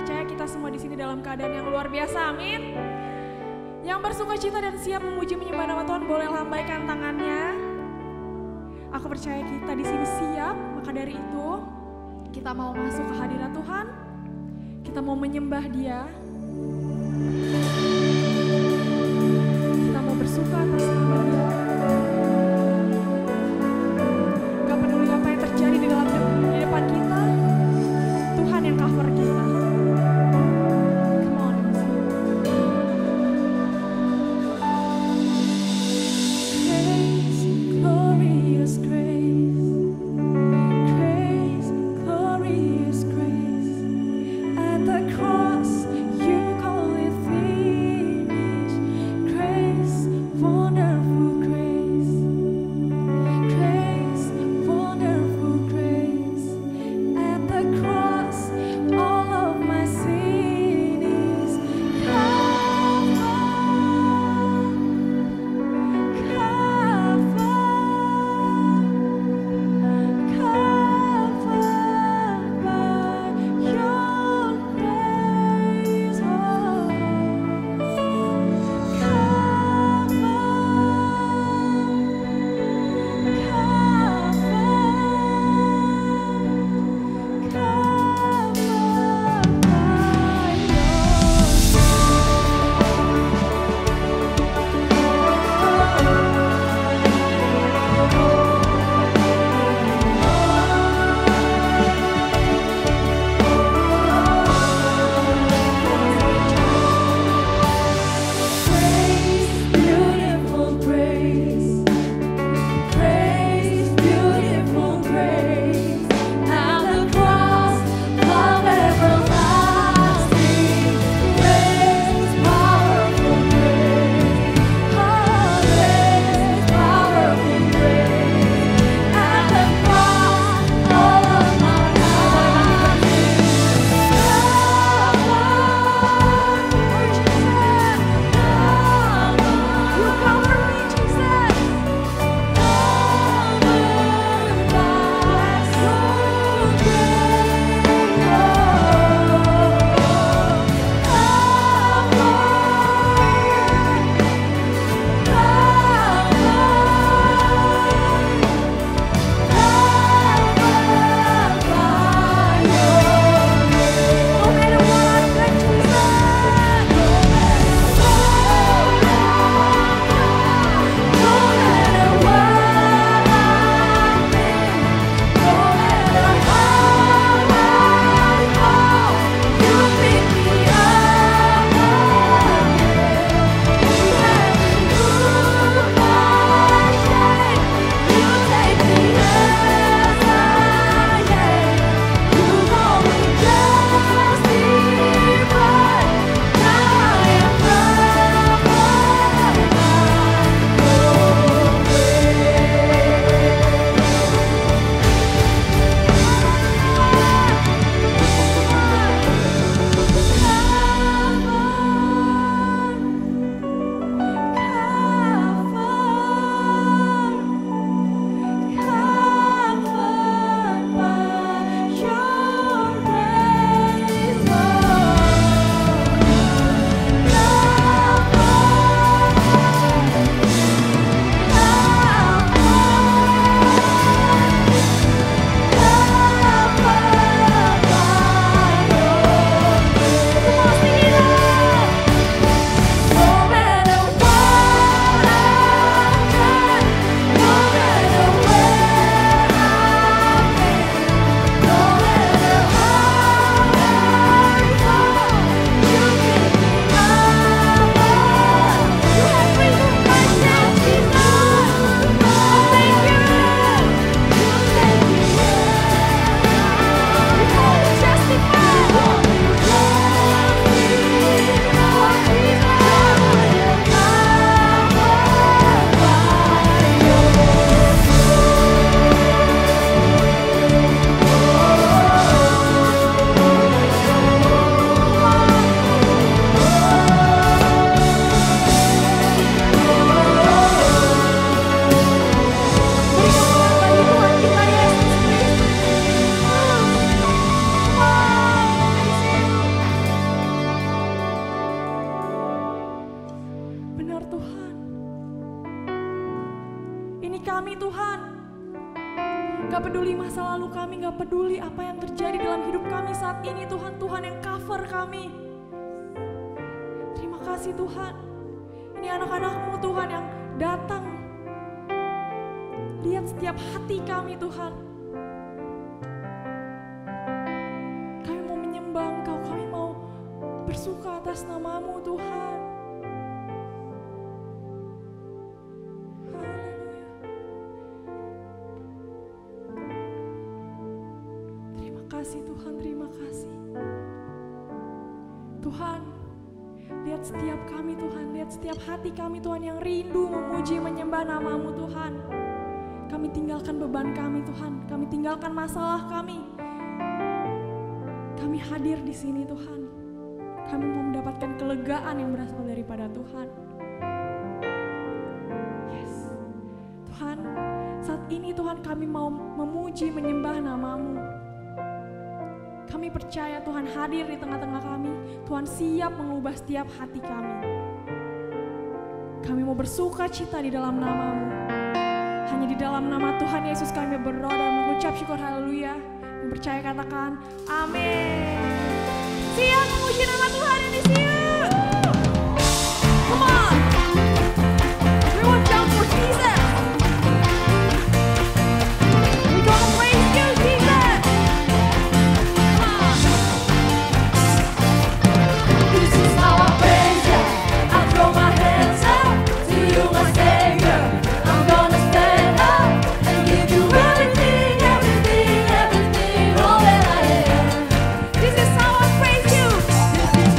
percaya kita semua di sini dalam keadaan yang luar biasa, amin. Yang bersukacita dan siap memuji menyembah nama Tuhan boleh lambaikan tangannya. Aku percaya kita di sini siap, maka dari itu kita mau masuk ke hadirat Tuhan. Kita mau menyembah Dia. Kita mau bersuka atas nama Dia. Gak peduli apa yang terjadi di depan kita, Tuhan yang cover kita. Come on. Grace, glorious grace. Grace, glorious grace. At the cross, you call it free. kami Tuhan. Gak peduli masa lalu kami, gak peduli apa yang terjadi dalam hidup kami saat ini Tuhan. Tuhan yang cover kami. Terima kasih Tuhan. Ini anak-anak-Mu Tuhan yang datang. Lihat setiap hati kami Tuhan. Kami mau menyembah Engkau, kami mau bersuka atas nama-Mu Tuhan. Terima kasih Tuhan, terima kasih. Tuhan, lihat setiap kami Tuhan, lihat setiap hati kami Tuhan yang rindu memuji menyembah nama-Mu Tuhan. Kami tinggalkan beban kami Tuhan, kami tinggalkan masalah kami. Kami hadir di sini Tuhan. Kami mau mendapatkan kelegaan yang berasal daripada Tuhan. Yes. Tuhan, saat ini Tuhan kami mau memuji menyembah nama-Mu. Kami percaya Tuhan hadir di tengah-tengah kami. Tuhan siap mengubah setiap hati kami. Kami mau bersuka cita di dalam nama-Mu. Hanya di dalam nama Tuhan Yesus kami berdoa dan mengucap syukur, haleluya. Yang percaya katakan amin. Siap memuji nama Tuhan yang di sini. Come on. We want jump for Jesus. We gonna praise you, Jesus. Come on. This is how I praise you. I throw my hands up to you, my Savior. I'm gonna stand up and give you everything, everything, everything, all that I am. This is how I praise you. This is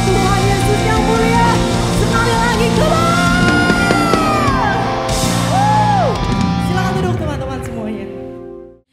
Tuhan Yesus yang mulia. Sekali lagi silakan duduk teman-teman semuanya.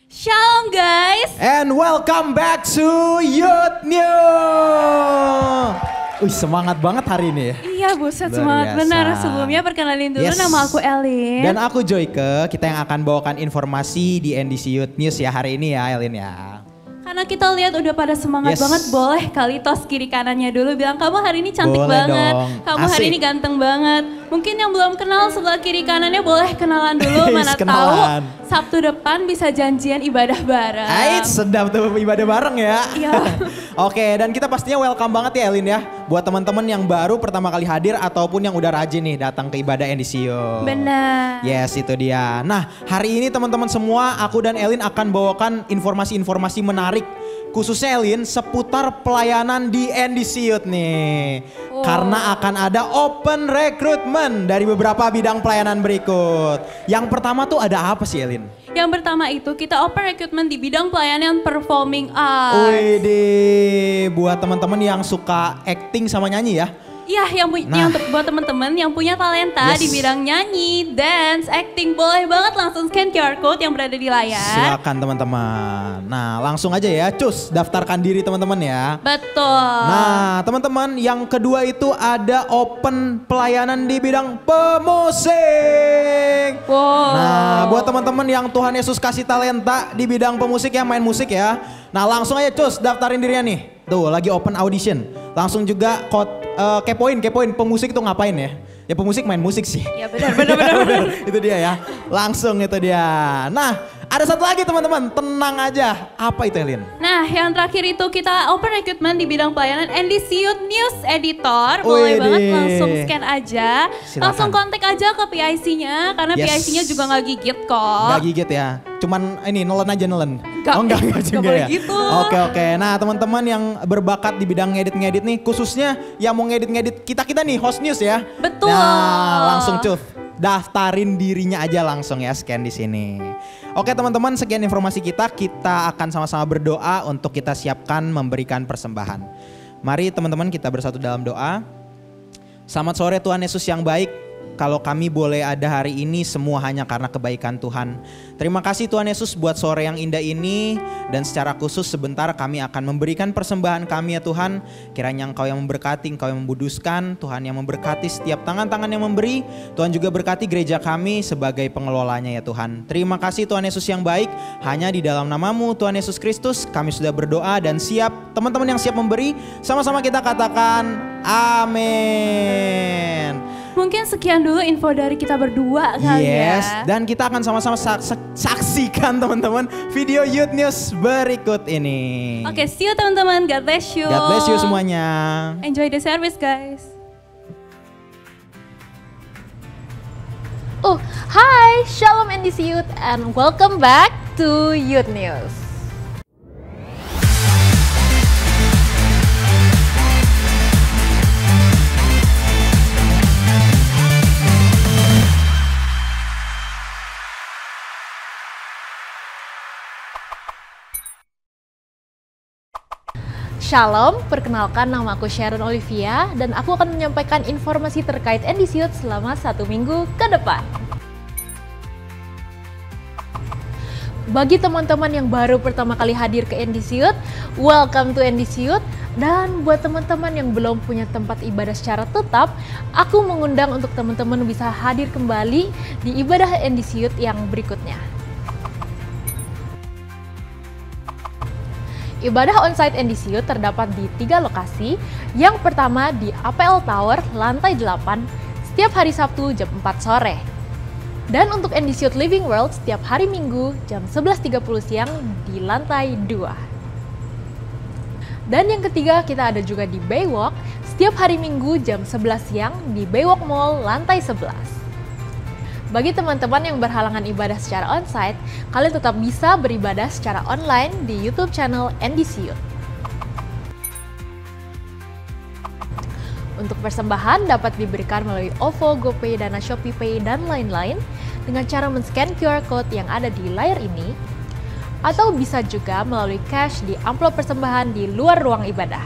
Shalom guys. And welcome back to Youth News. Semangat banget hari ini ya. Iya buset, semangat benar. Sebelumnya perkenalin dulu, nama aku Elin. Dan aku Joyke, kita yang akan bawakan informasi di NDC Youth News ya hari ini ya Elin ya. Karena kita lihat udah pada semangat banget, boleh kali tos kiri kanannya dulu bilang kamu hari ini cantik banget, kamu hari ini ganteng banget. Mungkin yang belum kenal sebelah kiri kanannya boleh kenalan dulu, mana tahu Sabtu depan bisa janjian ibadah bareng. Sedap tuh ibadah bareng ya. Iya. Oke, dan kita pastinya welcome banget ya Elin ya. Buat teman-teman yang baru pertama kali hadir ataupun yang udah rajin nih datang ke ibadah NDC Youth. Benar. Yes, itu dia. Nah, hari ini teman-teman semua, aku dan Elin akan bawakan informasi-informasi menarik khususnya Elin seputar pelayanan di NDC Youth nih. Karena akan ada open recruitment dari beberapa bidang pelayanan berikut. Yang pertama tuh ada apa sih Elin? Yang pertama itu kita open recruitment di bidang pelayanan performing arts. Widih, buat teman-teman yang suka acting sama nyanyi ya. Iya, yang buat teman-teman yang punya talenta di bidang nyanyi, dance, acting, boleh banget langsung scan QR code yang berada di layar. Silakan teman-teman. Nah, langsung aja ya, cus daftarkan diri teman-teman ya. Betul. Nah, teman-teman, yang kedua itu ada open pelayanan di bidang pemusik. Wow. Nah, buat teman-teman yang Tuhan Yesus kasih talenta di bidang pemusik ya, main musik ya. Nah, langsung aja cus daftarin dirinya nih. Tuh, lagi open audition. Langsung juga kepoin pemusik itu ngapain ya? Ya pemusik main musik sih. Ya benar. Itu dia ya. Langsung itu dia. Nah, ada satu lagi teman-teman, tenang aja. Apa itu Elin? Nah, yang terakhir itu kita open recruitment di bidang pelayanan NDC Youth News Editor. Boleh banget langsung scan aja. Silakan. Langsung kontak aja ke PIC-nya karena PIC-nya juga nggak gigit kok. Nggak gigit ya. Cuman ini nelen aja nelen. Enggak juga ya. Gitu. Oke. Nah, teman-teman yang berbakat di bidang ngedit-ngedit nih, khususnya yang mau ngedit-ngedit kita nih host news ya. Betul. Nah, langsung daftarin dirinya aja langsung ya, scan di sini. Oke teman-teman, sekian informasi kita akan sama-sama berdoa untuk kita siapkan memberikan persembahan. Mari teman-teman kita bersatu dalam doa. Selamat sore Tuhan Yesus yang baik. Kalau kami boleh ada hari ini semua hanya karena kebaikan Tuhan. Terima kasih Tuhan Yesus buat sore yang indah ini. Dan secara khusus sebentar kami akan memberikan persembahan kami ya Tuhan. Kiranya Engkau yang memberkati, Engkau yang membuduskan. Tuhan yang memberkati setiap tangan-tangan yang memberi. Tuhan juga berkati gereja kami sebagai pengelolanya ya Tuhan. Terima kasih Tuhan Yesus yang baik. Hanya di dalam nama-Mu Tuhan Yesus Kristus kami sudah berdoa dan siap. Teman-teman yang siap memberi, sama-sama kita katakan amin. Mungkin sekian dulu info dari kita berdua kali ya. Dan kita akan sama-sama saksikan teman-teman video Youth News berikut ini. Oke, see you teman-teman. God bless you. God bless you semuanya. Enjoy the service guys. Hi, Shalom NDC Youth and welcome back to Youth News. Shalom, perkenalkan nama aku Sharon Olivia dan aku akan menyampaikan informasi terkait NDC Youth selama 1 minggu ke depan. Bagi teman-teman yang baru pertama kali hadir ke NDC Youth, welcome to NDC Youth. Dan buat teman-teman yang belum punya tempat ibadah secara tetap, aku mengundang untuk teman-teman bisa hadir kembali di ibadah NDC Youth yang berikutnya. Ibadah onsite NDC Youth terdapat di 3 lokasi. Yang pertama di APL Tower, lantai 8, setiap hari Sabtu jam 4 sore. Dan untuk NDC Youth Living World setiap hari Minggu jam 11.30 siang di lantai 2. Dan yang ketiga kita ada juga di Baywalk, setiap hari Minggu jam 11 siang di Baywalk Mall lantai 11. Bagi teman-teman yang berhalangan ibadah secara onsite, kalian tetap bisa beribadah secara online di YouTube channel NDC Youth. Untuk persembahan dapat diberikan melalui OVO, GoPay, Dana, ShopeePay, dan lain-lain dengan cara men-scan QR Code yang ada di layar ini, atau bisa juga melalui cash di amplop persembahan di luar ruang ibadah.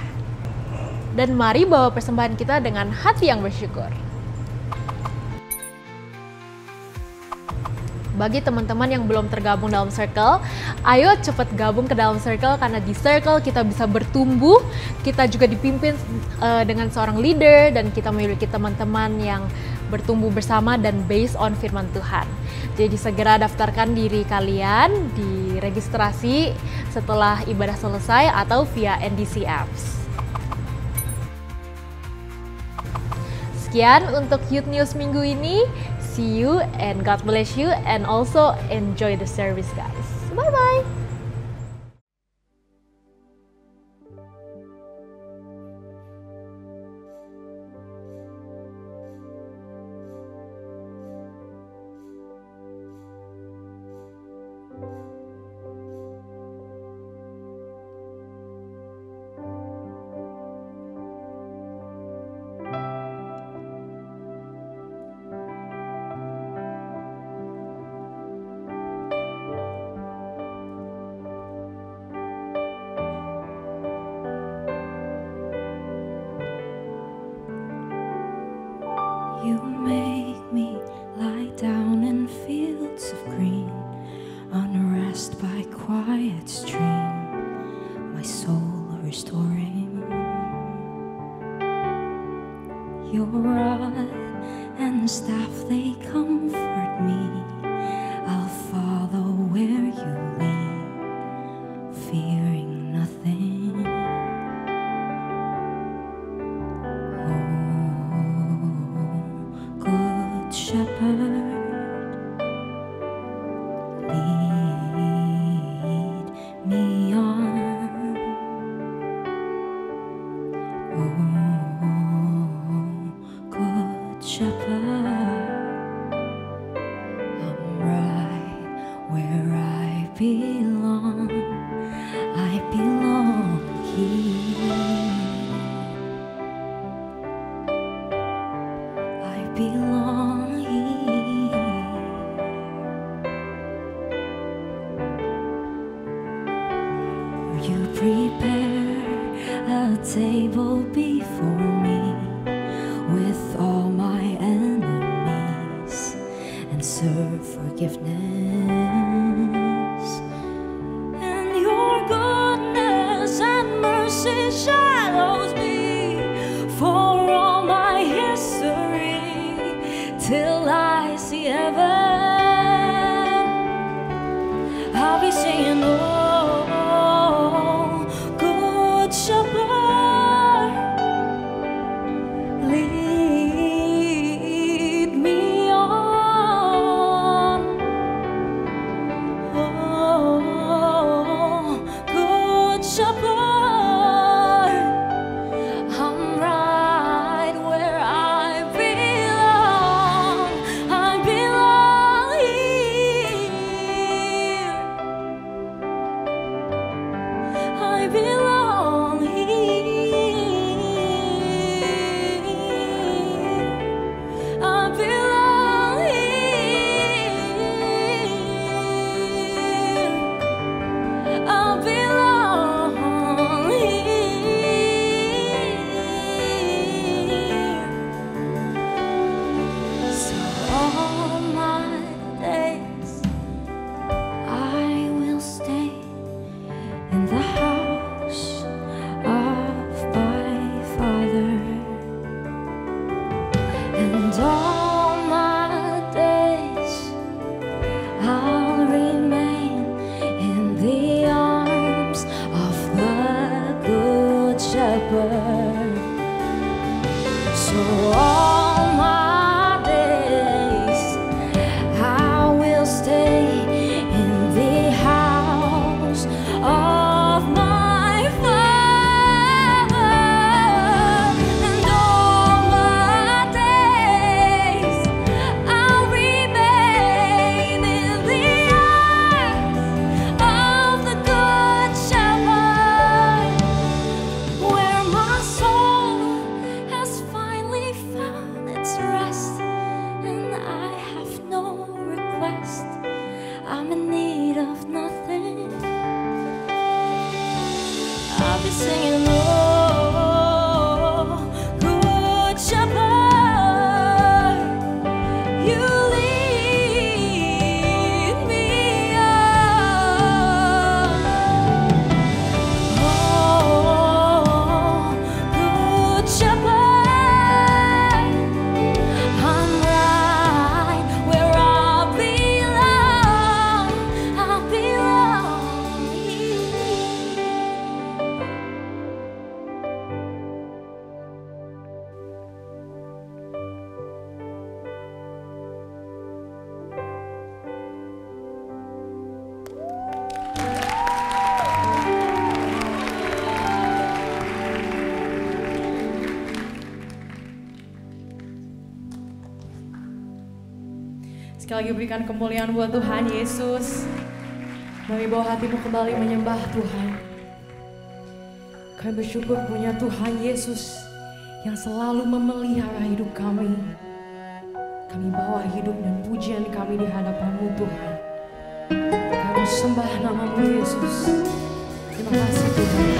Dan mari bawa persembahan kita dengan hati yang bersyukur. Bagi teman-teman yang belum tergabung dalam Circle, ayo cepet gabung ke dalam Circle, karena di Circle kita bisa bertumbuh, kita juga dipimpin dengan seorang leader, dan kita memiliki teman-teman yang bertumbuh bersama dan based on firman Tuhan. Jadi segera daftarkan diri kalian di registrasi setelah ibadah selesai atau via NDC Apps. Sekian untuk Youth News minggu ini. See you and God bless you, and also enjoy the service, guys. Bye-bye. You make me lie down in fields of green, unrest by quiet stream, my soul restoring. Your rod and staff, they comfort me. I'll follow where you lead, fearing nothing. Shepherd, lead me on. Oh, good shepherd, I'm right where I belong. I belong here. I belong. You prepare a table before me with all my enemies, and serve forgiveness. And your goodness and mercy shadows me for all my history, till I see heaven. I'll be singing, oh, good shepherd, lead me on. Oh, good shepherd, I'm right where I belong. I belong here. I belong here. I belong here. I belong here. So all my days I will stay in the house of my Father, and all my days I'll remain in the arms of the Good Shepherd. So all my days I will stay in the house of my Father, and all my days I'll remain in the arms of the Good Shepherd, where my soul has finally found Sekali lagi berikan kemuliaan buat Tuhan Yesus. Mari bawa hatimu kembali menyembah Tuhan. Kami bersyukur punya Tuhan Yesus yang selalu memelihara hidup kami. Kami bawa hidup dan pujian kami di hadapan-Mu Tuhan. Kami sembah nama-Mu Yesus. Terima kasih Tuhan.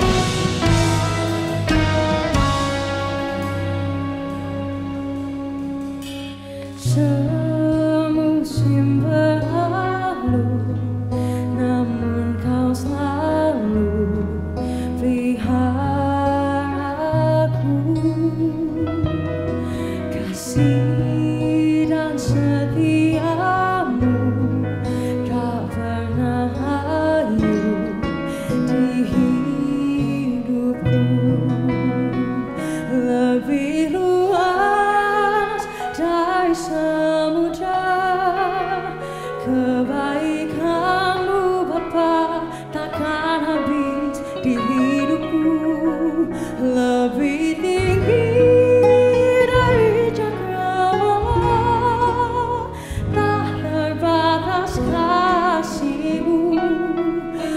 Semusim berlalu, namun Kau selalu pelihara aku. Kasih dan setiamu tak pernah layu di hidupku. Lebih luas dari samudra, kebaikan-Mu Bapa takkan habis di hidupku. Lebih tinggi dari cakrawala, tak terbatas kasih-Mu.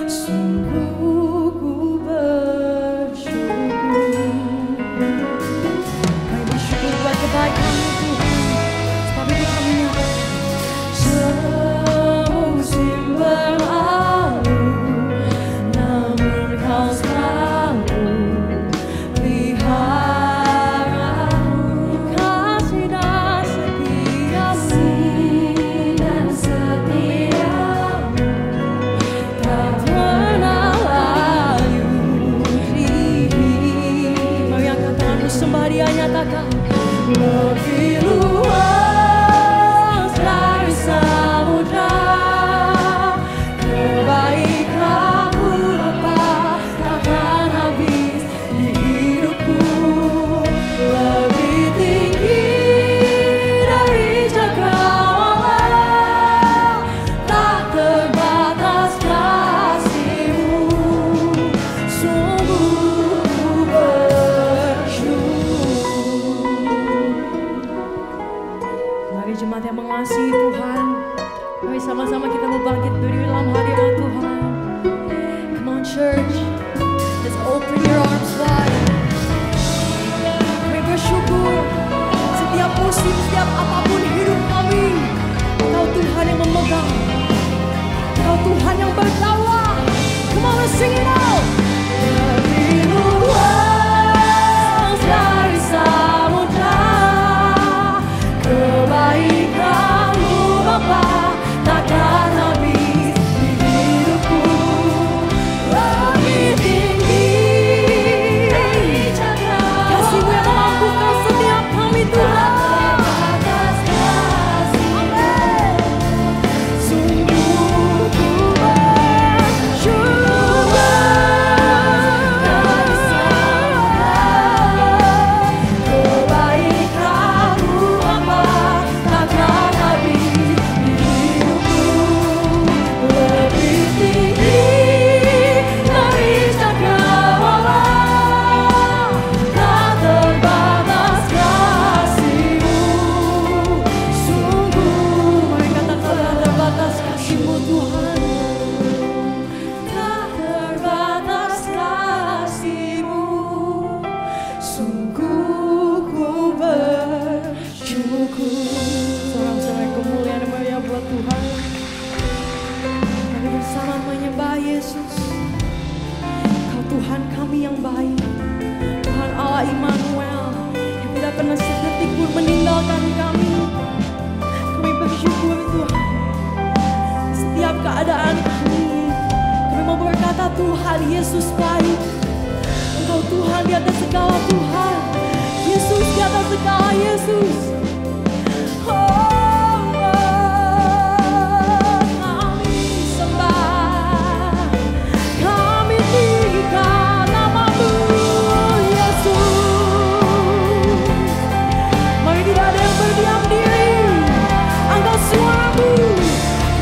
Sungguh ku bersyukur. Kami bersyukur buat kebaikan-Mu Tuhan. Sebab itu kami nyatakan semusim berlalu, namun Kau selalu pelihara. Kasih dan setiamu tak pernah layu di hidupku. Mari angkat tanganmu sembah Dia, nyatakan lebih luas dari samudra, kebaikan-Mu Bapa takkan habis di hidupku. Lebih tinggi dari cakrawala, tak terbatas kasih-Mu. Sungguh ku bersyukur. Mari jemaat yang mengasihi Tuhan, mari sama-sama kita mau bangkit berdiri dalam hadirat Tuhan. Come on church, let's open your arms wide. Kami bersyukur setiap musim, setiap apapun hidup kami, Kau Tuhan yang memegang, Kau Tuhan yang berdaulat. Come on, let's sing it out. Lebih luas dari samudra, kebaikan-Mu Bapa takkan habis di hidupku. Lebih tinggi dari cakrawala, Kasih-Mu yang memampukan setiap kami Tuhan. sungguh ku bersyukur. Kebaikan-Mu Bapa takkan habis di hidupku. Lebih tinggi dari cakrawala, tak terbatas kasih-Mu. Sungguh Mari katakan tak terbatas kasih-Mu Tuhan. tak terbatas kasih-Mu. Sungguh ku bersyukur. Sorak-sorai kemuliaan dan mulia buat Tuhan. Kami bersama menyembah Yesus. Kau Tuhan kami yang baik, Tuhan Allah Immanuel yang tidak pernah sedetik pun meninggalkan kami. Kami bersyukur Tuhan. Setiap keadaan kami mau berkata Tuhan Yesus baik. Engkau Tuhan di atas segala Tuhan. Yesus di atas segala Yesus. Kami sembah, kami tinggikan nama-Mu Yesus. Mari tidak ada yang berdiam diri, angkat suaramu,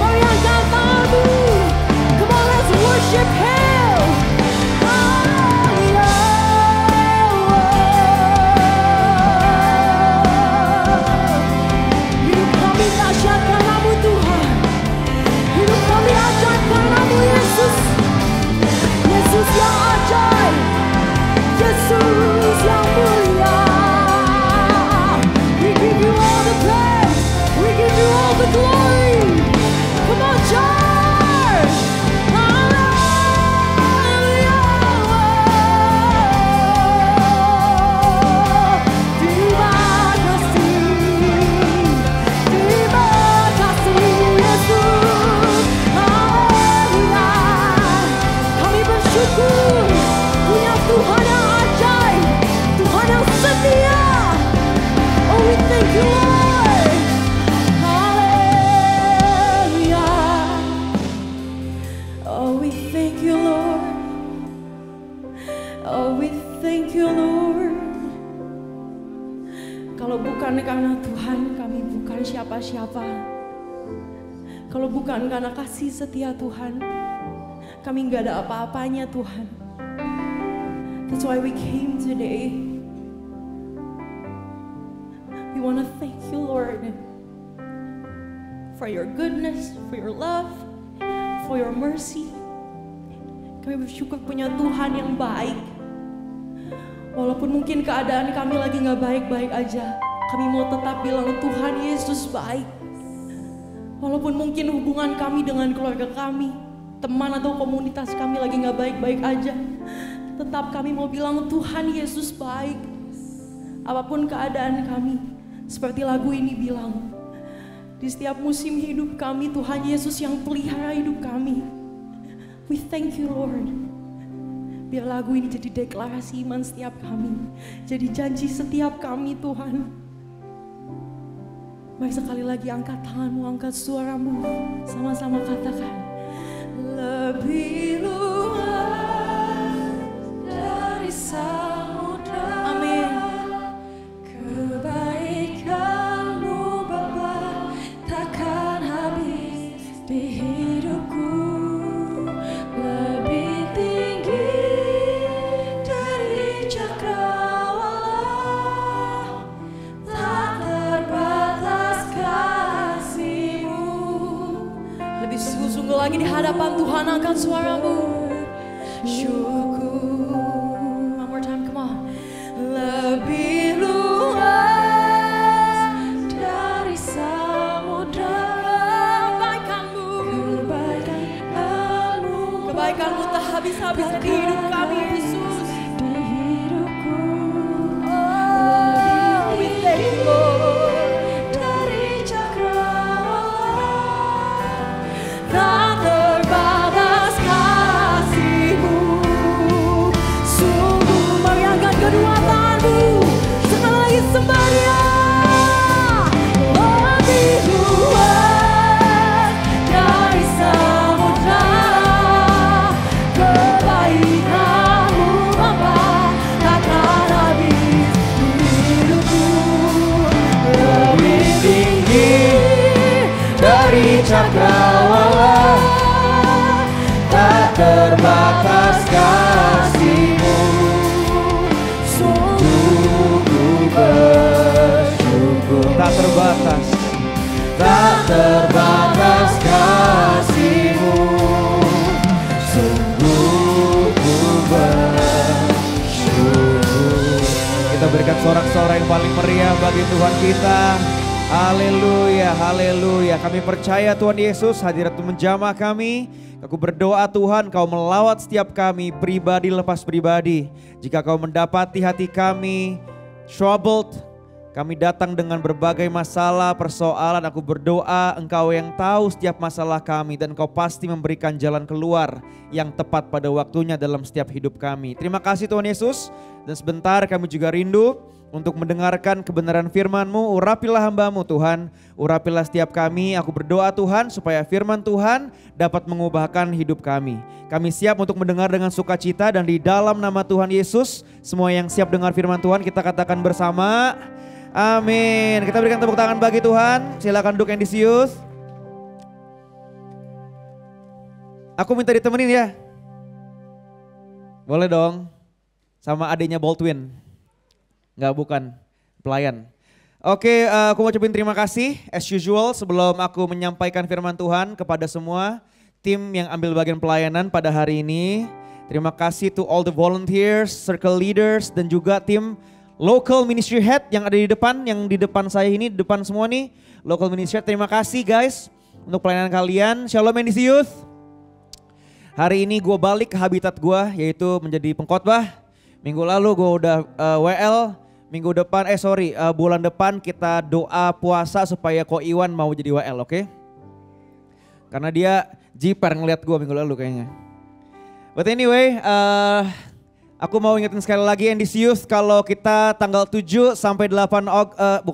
mari angkat tanganmu. Come on, let's worship Him. Oh, yeah. bukan karena Tuhan kami bukan siapa-siapa, kalau bukan karena kasih setia Tuhan, kami nggak ada apa-apanya Tuhan. That's why we came today. We want to thank you Lord for your goodness, for your love, for your mercy. Kami bersyukur punya Tuhan yang baik. Walaupun mungkin keadaan kami lagi gak baik-baik aja, kami mau tetap bilang Tuhan Yesus baik. Walaupun mungkin hubungan kami dengan keluarga kami, teman atau komunitas kami lagi gak baik-baik aja, tetap kami mau bilang Tuhan Yesus baik. Apapun keadaan kami, seperti lagu ini bilang, di setiap musim hidup kami Tuhan Yesus yang pelihara hidup kami. We thank you Lord. Biar lagu ini jadi deklarasi iman setiap kami, jadi janji setiap kami Tuhan. Mari sekali lagi angkat tanganmu, angkat suaramu, sama-sama katakan. Lebih luas dari samudra. Amin. Kebaikanmu Bapa takkan habis di hidupku. Lebih tinggi dari cakrawala, tak terbatas kasih-Mu. Lebih sungguh-sungguh lagi di hadapan Tuhan, angkat suaramu. Syukur. One more time, come on. Lebih luas dari samudra. Kebaikanmu tak habis-habis di hidup kami Yesus. Di hidupku. Oh, we thank you Lord. Dari cakrawala, tak terbatas kasih-Mu. Sungguh mari angkat kedua tanganmu, sekali lagi sembah Dia. Lebih luas dari samudra, kebaikanmu Bapa takkan habis di hidupku. Lebih tinggi dari cakrawala, tak terbatas kasih-Mu. Sungguh ku bersyukur. Tak terbatas. Tak terbatas kasih-Mu. Sungguh ku bersyukur. Kita berikan sorak-sorai yang paling meriah bagi Tuhan kita. Haleluya, haleluya. Kami percaya Tuhan Yesus hadirat menjamah kami. Aku berdoa Tuhan Kau melawat setiap kami pribadi lepas pribadi. Jika Kau mendapati hati kami troubled, kami datang dengan berbagai masalah, persoalan, aku berdoa Engkau yang tahu setiap masalah kami dan Engkau pasti memberikan jalan keluar yang tepat pada waktunya dalam setiap hidup kami. Terima kasih Tuhan Yesus, dan sebentar kami juga rindu untuk mendengarkan kebenaran firman-Mu. Urapilah hamba-Mu Tuhan, urapilah setiap kami. Aku berdoa Tuhan supaya firman Tuhan dapat mengubahkan hidup kami. Kami siap untuk mendengar dengan sukacita, dan di dalam nama Tuhan Yesus, semua yang siap dengar firman Tuhan kita katakan bersama, amin. Kita berikan tepuk tangan bagi Tuhan. Silakan duduk Endisius. Aku minta ditemenin ya. Boleh dong. Sama adiknya Baldwin. Enggak, bukan pelayan. Oke, aku mau ucapin terima kasih as usual sebelum aku menyampaikan firman Tuhan kepada semua tim yang ambil bagian pelayanan pada hari ini. Terima kasih to all the volunteers, circle leaders, dan juga tim local ministry head yang ada di depan, yang di depan saya ini, di depan semua nih, local ministry head. Terima kasih guys untuk pelayanan kalian. Shalom Endisi Youth. Hari ini gue balik ke habitat gue, yaitu menjadi pengkhotbah. Minggu lalu gue udah WL. Minggu depan, bulan depan kita doa puasa supaya Ko Iwan mau jadi WL, oke? Karena dia jiper ngeliat gue minggu lalu kayaknya. But anyway, aku mau ingetin sekali lagi Endisi Youth, kalau kita tanggal 7 sampai 8 7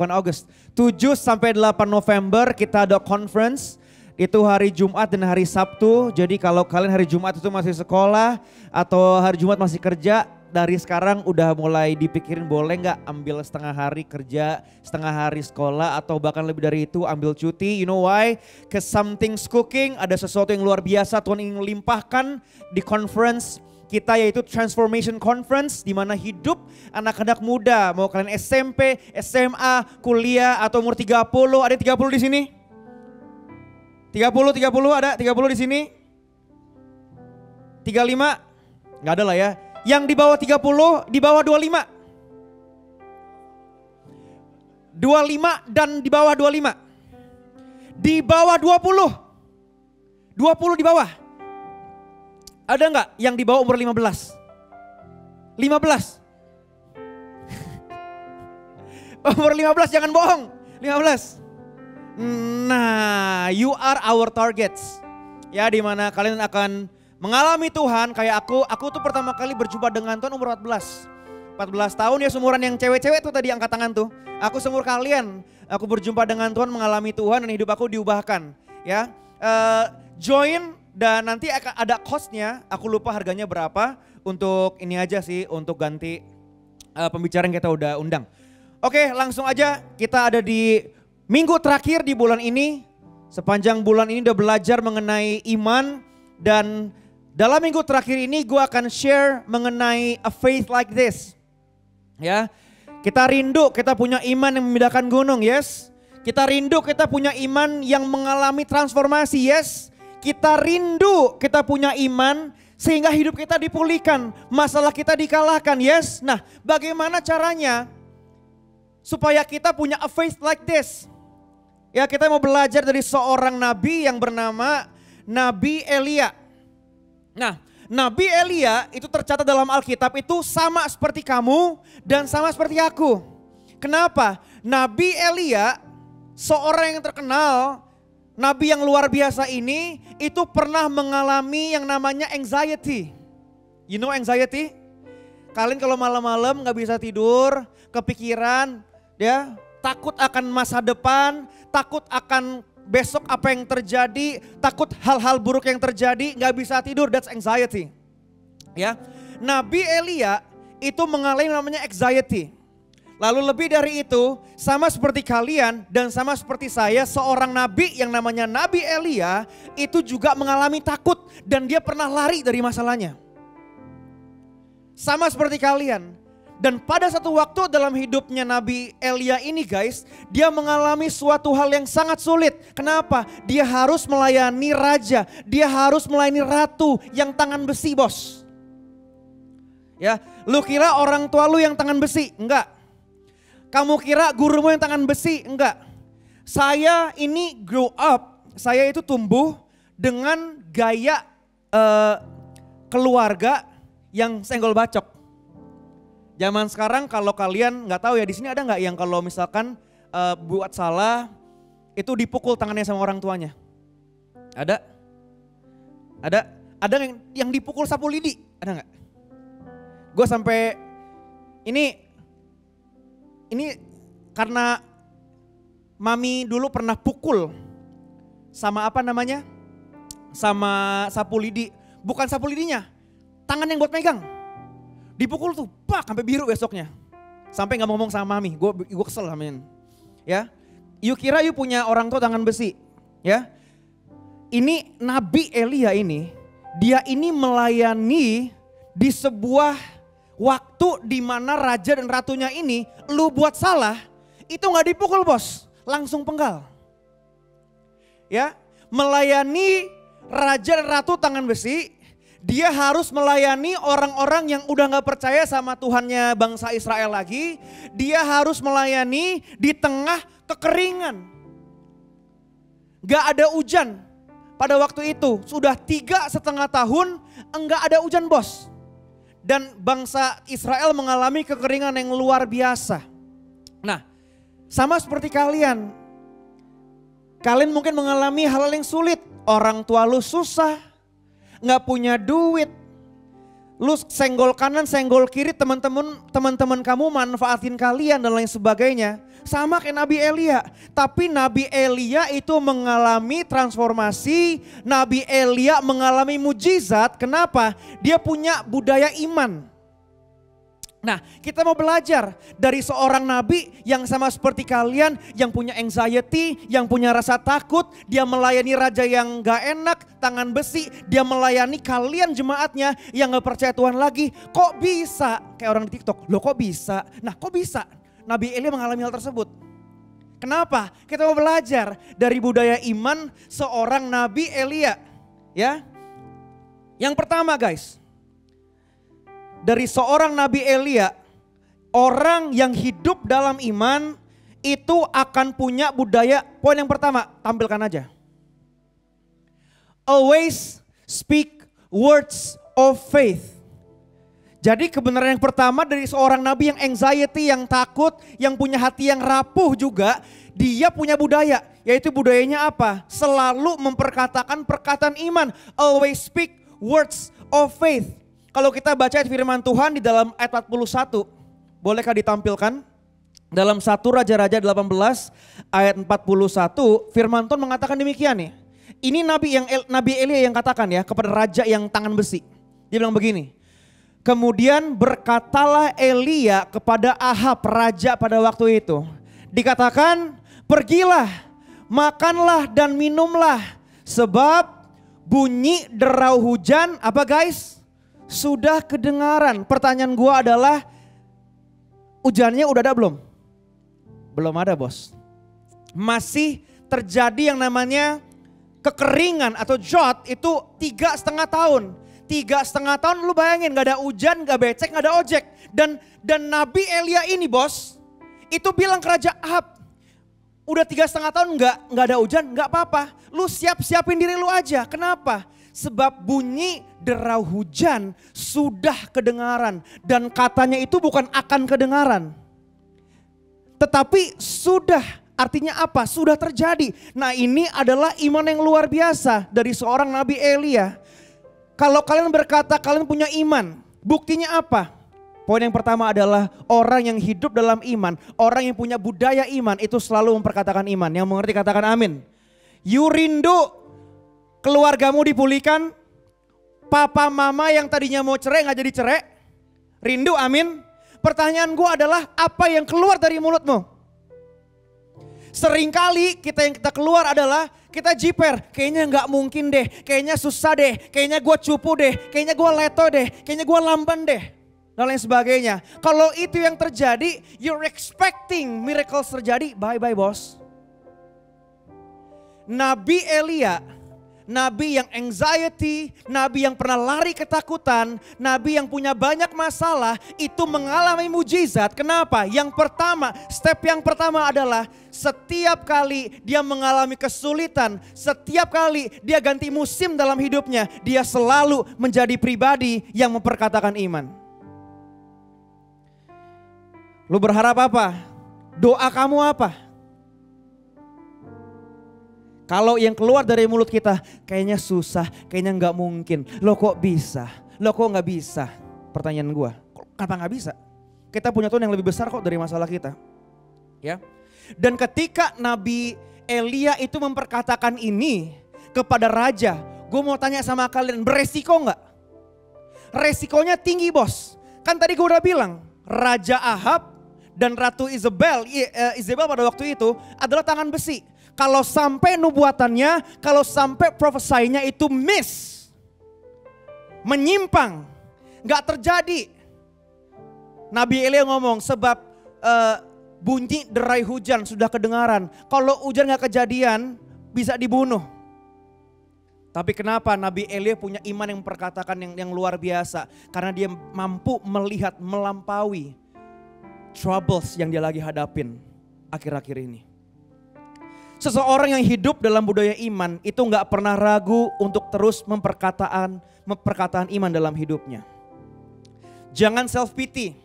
sampai 8 November kita ada conference. Itu hari Jumat dan hari Sabtu. Jadi kalau kalian hari Jumat itu masih sekolah atau hari Jumat masih kerja, dari sekarang udah mulai dipikirin boleh gak ambil setengah hari kerja, setengah hari sekolah atau bahkan lebih dari itu ambil cuti. You know why? Cause something's cooking, ada sesuatu yang luar biasa Tuhan ingin limpahkan di conference kita yaitu Transformation Conference, di mana hidup anak-anak muda, mau kalian SMP, SMA, kuliah atau umur 30, ada 30 di sini? 30 ada 30 di sini? 35? Nggak ada lah ya. Yang di bawah 30, di bawah 25. 25 dan di bawah 25. Di bawah 20. 20 di bawah. Ada nggak yang di bawah umur 15? 15? Umur 15 jangan bohong. 15. Nah, you are our targets. Ya, di mana kalian akan mengalami Tuhan kayak aku. Aku tuh pertama kali berjumpa dengan Tuhan umur 14. 14 tahun ya, seumuran yang cewek-cewek tuh tadi angkat tangan tuh. Aku seumur kalian. Aku berjumpa dengan Tuhan, mengalami Tuhan dan hidup aku diubahkan. Ya, join. Dan nanti akan ada cost-nya, aku lupa harganya berapa untuk ini aja sih, untuk ganti pembicara yang kita udah undang. Oke, langsung aja kita ada di minggu terakhir di bulan ini. Sepanjang bulan ini udah belajar mengenai iman dan dalam minggu terakhir ini gue akan share mengenai a faith like this. Ya, kita rindu kita punya iman yang memindahkan gunung, yes. Kita rindu kita punya iman yang mengalami transformasi, yes. Kita rindu kita punya iman sehingga hidup kita dipulihkan, masalah kita dikalahkan, yes. Nah, bagaimana caranya supaya kita punya a faith like this? Ya, kita mau belajar dari seorang nabi yang bernama Nabi Elia. Nah, Nabi Elia itu tercatat dalam Alkitab itu sama seperti kamu dan sama seperti aku. Kenapa? Nabi Elia, seorang yang terkenal, nabi yang luar biasa ini itu pernah mengalami yang namanya anxiety. You know anxiety? Kalian kalau malam-malam gak bisa tidur, kepikiran, ya, takut akan masa depan, takut akan besok apa yang terjadi, takut hal-hal buruk yang terjadi, gak bisa tidur, that's anxiety. Ya, Nabi Elia itu mengalami namanya anxiety. Lalu lebih dari itu, sama seperti kalian dan sama seperti saya, seorang nabi yang namanya Nabi Elia itu juga mengalami takut dan dia pernah lari dari masalahnya. Sama seperti kalian. Dan pada satu waktu dalam hidupnya Nabi Elia ini guys, dia mengalami suatu hal yang sangat sulit. Kenapa? Dia harus melayani raja, dia harus melayani ratu yang tangan besi, bos. Ya, lu kira orang tua lu yang tangan besi? Enggak. Kamu kira gurumu yang tangan besi? Enggak. Saya ini grow up, saya itu tumbuh dengan gaya keluarga yang senggol bacok. Zaman sekarang kalau kalian nggak tahu ya, di sini ada nggak yang kalau misalkan buat salah itu dipukul tangannya sama orang tuanya? Ada? Ada? Ada yang dipukul sapu lidi? Ada nggak? Gue sampai ini karena mami dulu pernah pukul sama apa namanya? Sama sapu lidi. Bukan sapu lidinya, tangan yang buat megang. Dipukul tuh, pak, sampai biru besoknya. Sampai gak mau ngomong sama mami, gue kesel amin. Ya, you kira you punya orang tua tangan besi. Ya, ini Nabi Elia ini, dia ini melayani di sebuah waktu di mana raja dan ratunya ini, lu buat salah, itu gak dipukul bos, langsung penggal. Ya, melayani raja dan ratu tangan besi, dia harus melayani orang-orang yang udah gak percaya sama Tuhannya bangsa Israel lagi. Dia harus melayani di tengah kekeringan. Gak ada hujan pada waktu itu, sudah 3,5 tahun enggak ada hujan bos. Dan bangsa Israel mengalami kekeringan yang luar biasa. Nah, sama seperti kalian. Kalian mungkin mengalami hal yang sulit. Orang tua lu susah, gak punya duit. Lu senggol kanan, senggol kiri, teman-teman kamu manfaatin kalian dan lain sebagainya. Sama kayak Nabi Elia. Tapi Nabi Elia itu mengalami transformasi. Nabi Elia mengalami mujizat. Kenapa? Dia punya budaya iman. Nah, kita mau belajar dari seorang nabi yang sama seperti kalian, yang punya anxiety, yang punya rasa takut, dia melayani raja yang gak enak, tangan besi, dia melayani kalian jemaatnya yang gak percaya Tuhan lagi. Kok bisa? Kayak orang di TikTok, loh kok bisa? Nah kok bisa? Nabi Elia mengalami hal tersebut. Kenapa? Kita mau belajar dari budaya iman seorang Nabi Elia. Ya. Yang pertama guys, dari seorang Nabi Elia, orang yang hidup dalam iman itu akan punya budaya. Poin yang pertama, tampilkan aja. Always speak words of faith. Jadi kebenaran yang pertama dari seorang nabi yang anxiety, yang takut, yang punya hati yang rapuh juga, dia punya budaya. Yaitu budayanya apa? Selalu memperkatakan perkataan iman. Always speak words of faith. Kalau kita baca firman Tuhan di dalam ayat 41, bolehkah ditampilkan? Dalam 1 Raja-Raja 18 ayat 41, firman Tuhan mengatakan demikian nih. Ini Nabi Elia yang katakan ya kepada raja yang tangan besi. Dia bilang begini, kemudian berkatalah Elia kepada Ahab raja pada waktu itu. Dikatakan, pergilah, makanlah dan minumlah, sebab bunyi derau hujan, apa guys? Sudah kedengaran. Pertanyaan gua adalah, hujannya udah ada belum? Belum ada bos. Masih terjadi yang namanya kekeringan atau drought itu 3,5 tahun. 3,5 tahun lu bayangin gak ada hujan, gak becek, gak ada ojek. Dan Nabi Elia ini bos, itu bilang ke Raja Ahab, udah 3,5 tahun gak ada hujan, gak apa-apa. Lu siapin diri lu aja. Kenapa? Sebab bunyi derau hujan sudah kedengaran. Dan katanya itu bukan akan kedengaran. Tetapi sudah, artinya apa? Sudah terjadi. Nah ini adalah iman yang luar biasa dari seorang Nabi Elia. Kalau kalian berkata kalian punya iman, buktinya apa? Poin yang pertama adalah orang yang hidup dalam iman, orang yang punya budaya iman itu selalu memperkatakan iman. Yang mengerti katakan amin. You rindu keluargamu dipulihkan, papa mama yang tadinya mau cerai gak jadi cerai, rindu amin. Pertanyaan gue adalah apa yang keluar dari mulutmu? Seringkali yang kita keluar adalah kita jiper, kayaknya gak mungkin deh, kayaknya susah deh, kayaknya gue cupu deh, kayaknya gue leto deh, kayaknya gue lamban deh, dan lain sebagainya. Kalau itu yang terjadi, you're expecting miracles terjadi, bye-bye bos. Nabi Elia, nabi yang anxiety, nabi yang pernah lari ketakutan, nabi yang punya banyak masalah, itu mengalami mujizat. Kenapa? Yang pertama, step yang pertama adalah setiap kali dia mengalami kesulitan, setiap kali dia ganti musim dalam hidupnya, dia selalu menjadi pribadi yang memperkatakan iman. Lu berharap apa? Doa kamu apa? Kalau yang keluar dari mulut kita kayaknya susah, kayaknya nggak mungkin. Lo kok bisa? Lo kok nggak bisa? Pertanyaan gue, kenapa nggak bisa? Kita punya Tuhan yang lebih besar kok dari masalah kita. Ya. Dan ketika Nabi Elia itu memperkatakan ini kepada raja, gue mau tanya sama kalian, beresiko nggak? Resikonya tinggi bos. Kan tadi gue udah bilang, Raja Ahab dan Ratu Isabel pada waktu itu adalah tangan besi. Kalau sampai nubuatannya, kalau sampai profesinya itu miss, menyimpang, gak terjadi. Nabi Elia ngomong sebab bunyi derai hujan sudah kedengaran. Kalau hujan gak kejadian bisa dibunuh. Tapi kenapa Nabi Elia punya iman yang memperkatakan yang luar biasa? Karena dia mampu melihat melampaui troubles yang dia lagi hadapin akhir-akhir ini. Seseorang yang hidup dalam budaya iman itu gak pernah ragu untuk terus memperkataan iman dalam hidupnya. Jangan self pity,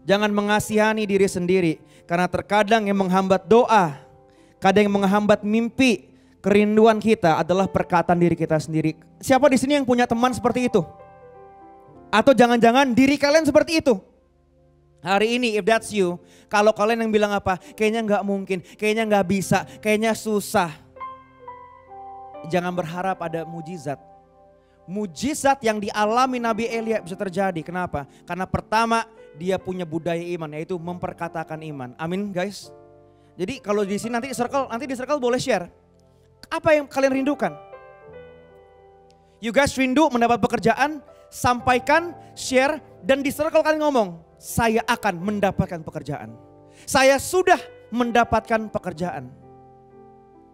jangan mengasihani diri sendiri. Karena terkadang yang menghambat doa, kadang yang menghambat mimpi, kerinduan kita adalah perkataan diri kita sendiri. Siapa di sini yang punya teman seperti itu? Atau jangan-jangan diri kalian seperti itu? Hari ini if that's you, kalau kalian yang bilang apa, kayaknya gak mungkin, kayaknya gak bisa, kayaknya susah. Jangan berharap ada mujizat. Mujizat yang dialami Nabi Elia bisa terjadi. Kenapa? Karena pertama dia punya budaya iman, yaitu memperkatakan iman. Amin guys. Jadi kalau di sini nanti di circle boleh share. Apa yang kalian rindukan? You guys rindu mendapat pekerjaan, sampaikan, share, dan di circle kalian ngomong, saya akan mendapatkan pekerjaan. Saya sudah mendapatkan pekerjaan.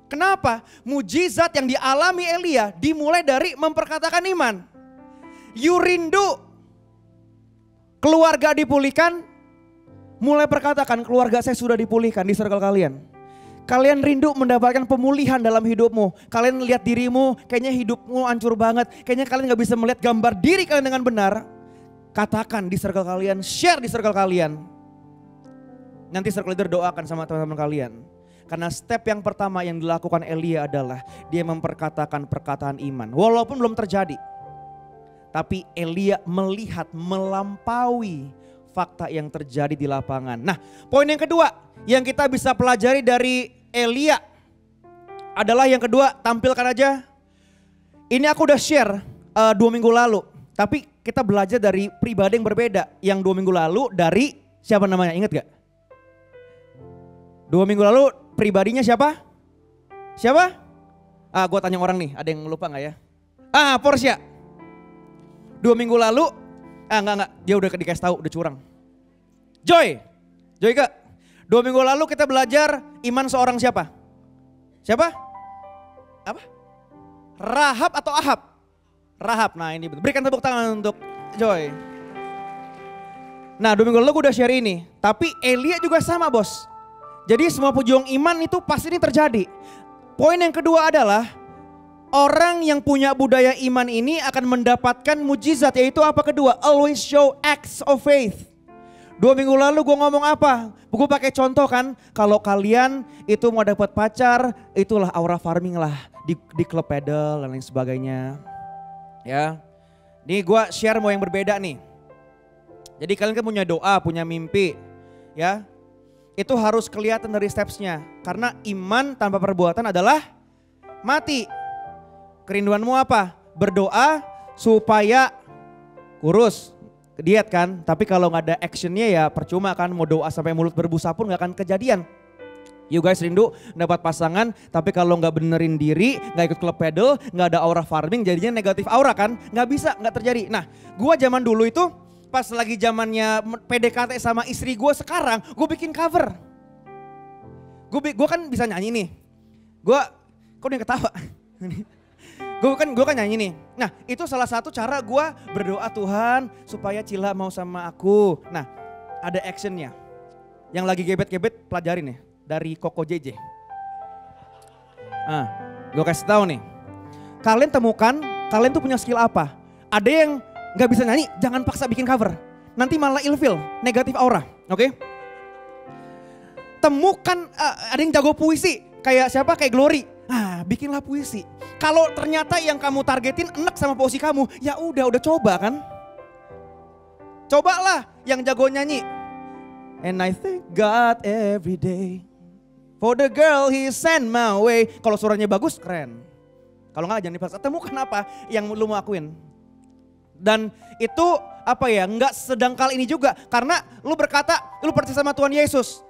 Kenapa? Mujizat yang dialami Elia dimulai dari memperkatakan iman. You rindu keluarga dipulihkan, mulai perkatakan keluarga saya sudah dipulihkan di circle kalian. Kalian rindu mendapatkan pemulihan dalam hidupmu. Kalian lihat dirimu, kayaknya hidupmu hancur banget. Kayaknya kalian gak bisa melihat gambar diri kalian dengan benar. Katakan di circle kalian, share di circle kalian. Nanti circle leader doakan sama teman-teman kalian. Karena step yang pertama yang dilakukan Elia adalah dia memperkatakan perkataan iman. Walaupun belum terjadi. Tapi Elia melihat melampaui fakta yang terjadi di lapangan. Nah, poin yang kedua yang kita bisa pelajari dari Elia adalah yang kedua, tampilkan aja. Ini aku udah share 2 minggu lalu. Tapi kita belajar dari pribadi yang berbeda. Yang 2 minggu lalu dari siapa namanya, ingat gak? 2 minggu lalu pribadinya siapa? Siapa? Gue tanya orang nih, ada yang lupa gak ya? Porsche. 2 minggu lalu, enggak, dia udah dikasih tahu, udah curang. Joy Kak, 2 minggu lalu kita belajar iman seorang siapa? Siapa? Apa? Rahab atau Ahab? Rahab, nah ini berikan tepuk tangan untuk Joy. Nah 2 minggu lalu gue udah share ini, tapi Elia juga sama bos. Jadi semua pejuang iman itu pasti ini terjadi. Poin yang kedua adalah orang yang punya budaya iman ini akan mendapatkan mujizat, yaitu apa kedua? Always show acts of faith. 2 minggu lalu gue ngomong apa? Gue pakai contoh kan, kalau kalian itu mau dapat pacar, itulah aura farming lah di klub pedal dan lain sebagainya. Ya, ini gue share mau yang berbeda nih. Jadi kalian kan punya doa, punya mimpi, ya. Itu harus kelihatan dari steps-nya. Karena iman tanpa perbuatan adalah mati. Kerinduanmu apa? Berdoa supaya kurus, diet kan. Tapi kalau gak ada actionnya ya percuma kan. Mau doa sampai mulut berbusa pun gak akan kejadian. You guys rindu dapat pasangan, tapi kalau gak benerin diri, gak ikut klub pedal, gak ada aura farming, jadinya negatif aura kan. Gak bisa, gak terjadi. Nah gua zaman dulu itu pas lagi zamannya PDKT sama istri gue sekarang, gue bikin cover. Gue kan bisa nyanyi nih. Kok dia ketawa? Gue kan nyanyi nih. Nah itu salah satu cara gue berdoa, Tuhan supaya Cila mau sama aku. Nah ada actionnya. Yang lagi gebet-gebet pelajarin nih dari Koko JJ. Gue kasih tahu nih. Kalian temukan kalian tuh punya skill apa. Ada yang gak bisa nyanyi, jangan paksa bikin cover. Nanti malah ilfeel, negatif aura. Oke? Temukan ada yang jago puisi. Kayak siapa? Kayak Glory. Bikinlah puisi. Kalau ternyata yang kamu targetin enak sama puisi kamu, ya udah coba kan. Cobalah yang jago nyanyi. And I thank God every day for the girl he sent my way. Kalau suaranya bagus, keren. Kalau nggak jangan dipaksa. Temukan apa yang lu mau akuin. Dan itu apa ya, nggak sedangkal ini juga. Karena lu berkata, lu percaya sama Tuhan Yesus.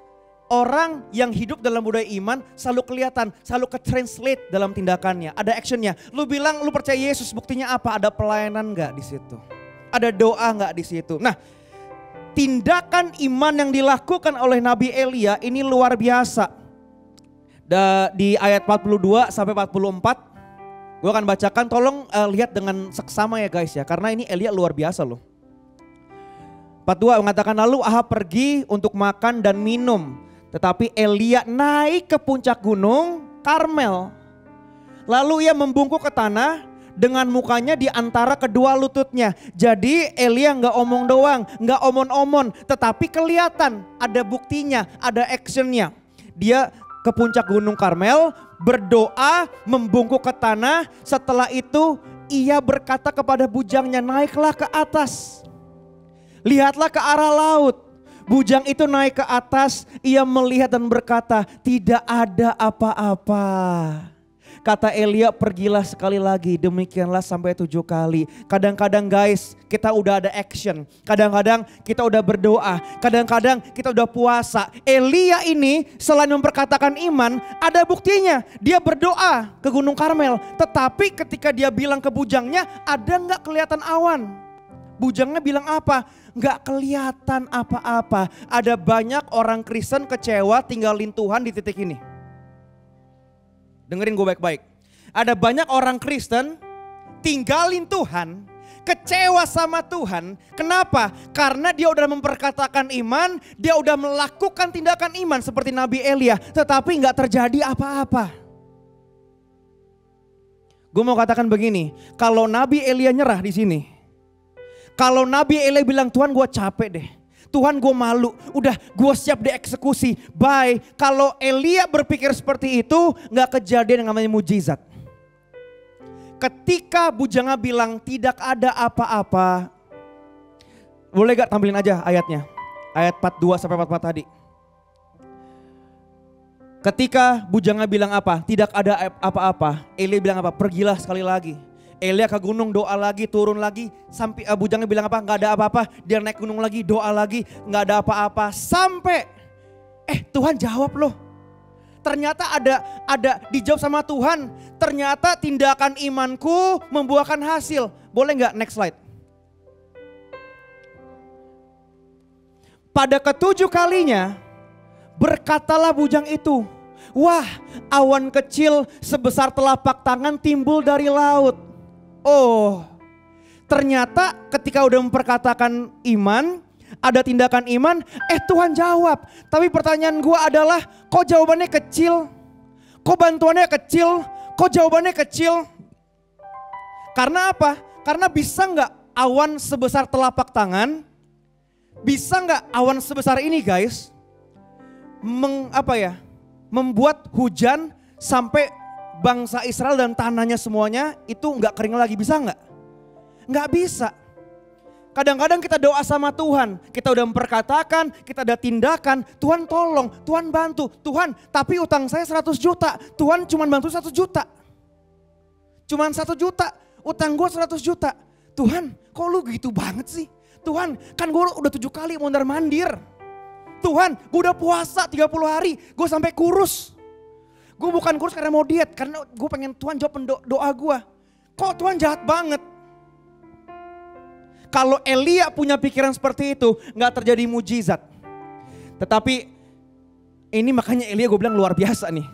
Orang yang hidup dalam budaya iman selalu kelihatan, selalu ke-translate dalam tindakannya. Ada actionnya. Lu bilang lu percaya Yesus, buktinya apa? Ada pelayanan nggak di situ? Ada doa nggak di situ? Nah, tindakan iman yang dilakukan oleh Nabi Elia ini luar biasa. Di ayat 42 sampai 44. Gue akan bacakan, tolong lihat dengan seksama ya guys ya. Karena ini Elia luar biasa loh. 42 mengatakan, lalu Ahab pergi untuk makan dan minum. Tetapi Elia naik ke puncak gunung Karmel. Lalu ia membungkuk ke tanah dengan mukanya di antara kedua lututnya. Jadi Elia gak omong doang, gak omon-omon. Tetapi kelihatan ada buktinya, ada actionnya. Dia ke puncak gunung Karmel, berdoa, membungkuk ke tanah. Setelah itu ia berkata kepada bujangnya, naiklah ke atas. Lihatlah ke arah laut. Bujang itu naik ke atas, ia melihat dan berkata, tidak ada apa-apa. Kata Elia, pergilah sekali lagi, demikianlah sampai 7 kali. Kadang-kadang guys, kita udah ada action. Kadang-kadang kita udah berdoa. Kadang-kadang kita udah puasa. Elia ini selain memperkatakan iman, ada buktinya. Dia berdoa ke Gunung Karmel. Tetapi ketika dia bilang ke bujangnya, ada nggak kelihatan awan? Bujangnya bilang apa? Nggak kelihatan apa-apa. Ada banyak orang Kristen kecewa tinggalin Tuhan di titik ini. Dengerin gue baik-baik. Ada banyak orang Kristen tinggalin Tuhan, kecewa sama Tuhan. Kenapa? Karena dia udah memperkatakan iman, dia udah melakukan tindakan iman seperti Nabi Elia, tetapi nggak terjadi apa-apa. Gue mau katakan begini, kalau Nabi Elia nyerah di sini, kalau Nabi Elia bilang Tuhan gue capek deh, Tuhan gue malu, udah gue siap dieksekusi, bye. Kalau Elia berpikir seperti itu, gak kejadian yang namanya mujizat. Ketika bujangnya bilang tidak ada apa-apa, boleh gak tampilin aja ayatnya, ayat 42 sampai 44 tadi. Ketika bujangnya bilang apa, tidak ada apa-apa, Elia bilang apa, pergilah sekali lagi. Elia ke gunung, doa lagi, turun lagi, sampai bujangnya bilang apa, nggak ada apa-apa. Dia naik gunung lagi, doa lagi, nggak ada apa-apa. Sampai, Tuhan jawab loh. Ternyata ada dijawab sama Tuhan. Ternyata tindakan imanku membuahkan hasil. Boleh nggak next slide? Pada ke-7 kalinya, berkatalah bujang itu, wah, awan kecil sebesar telapak tangan timbul dari laut. Oh, ternyata ketika udah memperkatakan iman, ada tindakan iman, Tuhan jawab. Tapi pertanyaan gue adalah, kok jawabannya kecil? Kok bantuannya kecil? Kok jawabannya kecil? Karena apa? Karena bisa nggak awan sebesar telapak tangan? Bisa nggak awan sebesar ini guys? Membuat hujan sampai bangsa Israel dan tanahnya semuanya itu nggak kering lagi, bisa nggak? Nggak bisa. Kadang-kadang kita doa sama Tuhan, kita udah memperkatakan, kita ada tindakan, Tuhan tolong, Tuhan bantu, Tuhan tapi utang saya 100 juta, Tuhan cuma bantu 1 juta. Cuman 1 juta, utang gue 100 juta. Tuhan kok lu gitu banget sih? Tuhan kan gue udah 7 kali mondar-mandir. Tuhan gue udah puasa 30 hari, gue sampai kurus. Gue bukan kurus karena mau diet, karena gue pengen Tuhan jawab doa gue. Kok Tuhan jahat banget? Kalau Elia punya pikiran seperti itu, gak terjadi mujizat. Tetapi ini makanya Elia gue bilang luar biasa nih.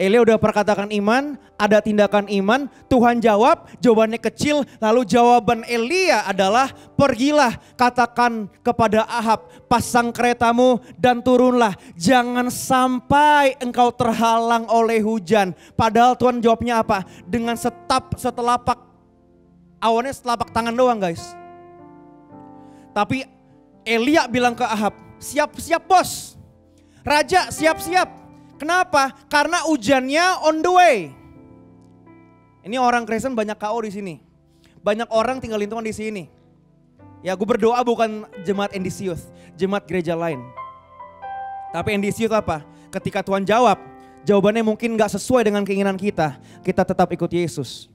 Elia udah perkatakan iman, ada tindakan iman, Tuhan jawab, jawabannya kecil. Lalu jawaban Elia adalah, pergilah katakan kepada Ahab, pasang keretamu dan turunlah. Jangan sampai engkau terhalang oleh hujan. Padahal Tuhan jawabnya apa? Dengan setelapak, awannya setelapak tangan doang guys. Tapi Elia bilang ke Ahab, siap-siap bos. Raja siap-siap. Kenapa? Karena hujannya on the way. Ini orang Kristen banyak KO di sini. Banyak orang tinggalin Tuhan di sini. Ya gue berdoa bukan jemaat NDC Youth, jemaat gereja lain. Tapi NDC Youth apa? Ketika Tuhan jawab, jawabannya mungkin gak sesuai dengan keinginan kita tetap ikut Yesus.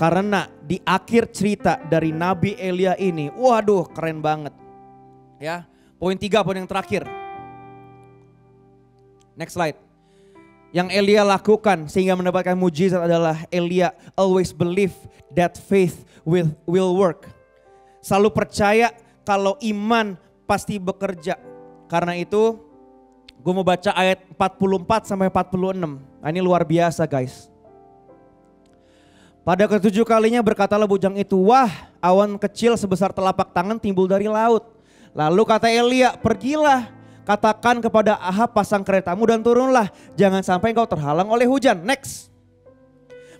Karena di akhir cerita dari Nabi Elia ini, waduh keren banget. Ya, poin 3, poin yang terakhir. Next slide. Yang Elia lakukan sehingga mendapatkan mujizat adalah Elia always believe that faith will work. Selalu percaya kalau iman pasti bekerja. Karena itu gue mau baca ayat 44 sampai 46. Nah, ini luar biasa guys. Pada ke-7 kalinya berkatalah bujang itu, wah awan kecil sebesar telapak tangan timbul dari laut. Lalu kata Elia, pergilah. Katakan kepada Ahab, pasang keretamu dan turunlah. Jangan sampai engkau terhalang oleh hujan. Next.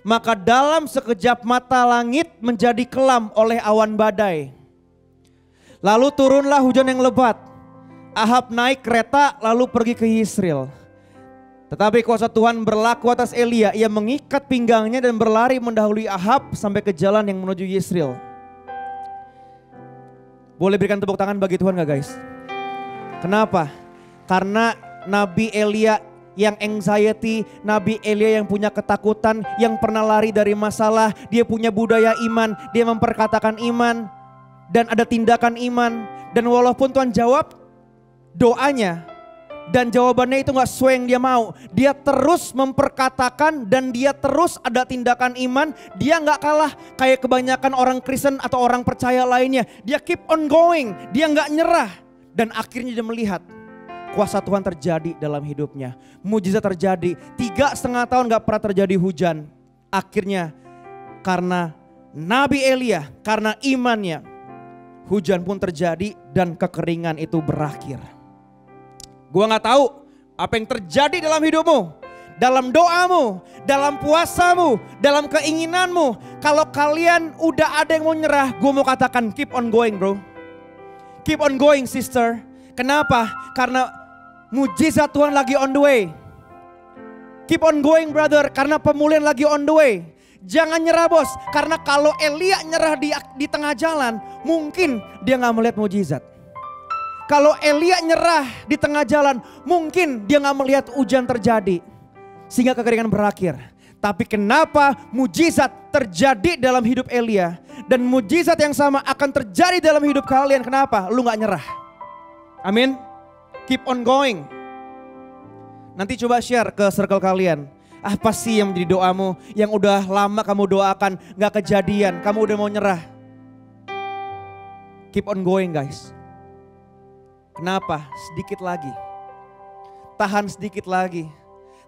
Maka dalam sekejap mata langit menjadi kelam oleh awan badai. Lalu turunlah hujan yang lebat. Ahab naik kereta lalu pergi ke Yisrael. Tetapi kuasa Tuhan berlaku atas Elia. Ia mengikat pinggangnya dan berlari mendahului Ahab sampai ke jalan yang menuju Yisrael. Boleh berikan tepuk tangan bagi Tuhan gak guys? Kenapa? Karena Nabi Elia yang anxiety, Nabi Elia yang punya ketakutan, yang pernah lari dari masalah, dia punya budaya iman, dia memperkatakan iman, dan ada tindakan iman. Dan walaupun Tuhan jawab doanya, dan jawabannya itu gak sesuai yang dia mau, dia terus memperkatakan dan dia terus ada tindakan iman, dia gak kalah kayak kebanyakan orang Kristen atau orang percaya lainnya. Dia keep on going, dia gak nyerah. Dan akhirnya dia melihat kuasa Tuhan terjadi dalam hidupnya. Mujizat terjadi. 3,5 tahun gak pernah terjadi hujan. Akhirnya karena Nabi Elia, karena imannya, hujan pun terjadi dan kekeringan itu berakhir. Gua gak tahu apa yang terjadi dalam hidupmu, dalam doamu, dalam puasamu, dalam keinginanmu. Kalau kalian udah ada yang mau nyerah, gue mau katakan keep on going bro. Keep on going sister. Kenapa? Karena mujizat Tuhan lagi on the way. Keep on going brother, karena pemulihan lagi on the way. Jangan nyerah bos, karena kalau Elia nyerah di tengah jalan, mungkin dia gak melihat mujizat. Kalau Elia nyerah di tengah jalan, mungkin dia gak melihat hujan terjadi. Sehingga kekeringan berakhir. Tapi kenapa mujizat terjadi dalam hidup Elia. Dan mujizat yang sama akan terjadi dalam hidup kalian. Kenapa? Lu gak nyerah. Amin. Keep on going. Nanti coba share ke circle kalian. Apa sih yang menjadi doamu yang udah lama kamu doakan gak kejadian. Kamu udah mau nyerah. Keep on going guys. Kenapa? Sedikit lagi. Tahan sedikit lagi.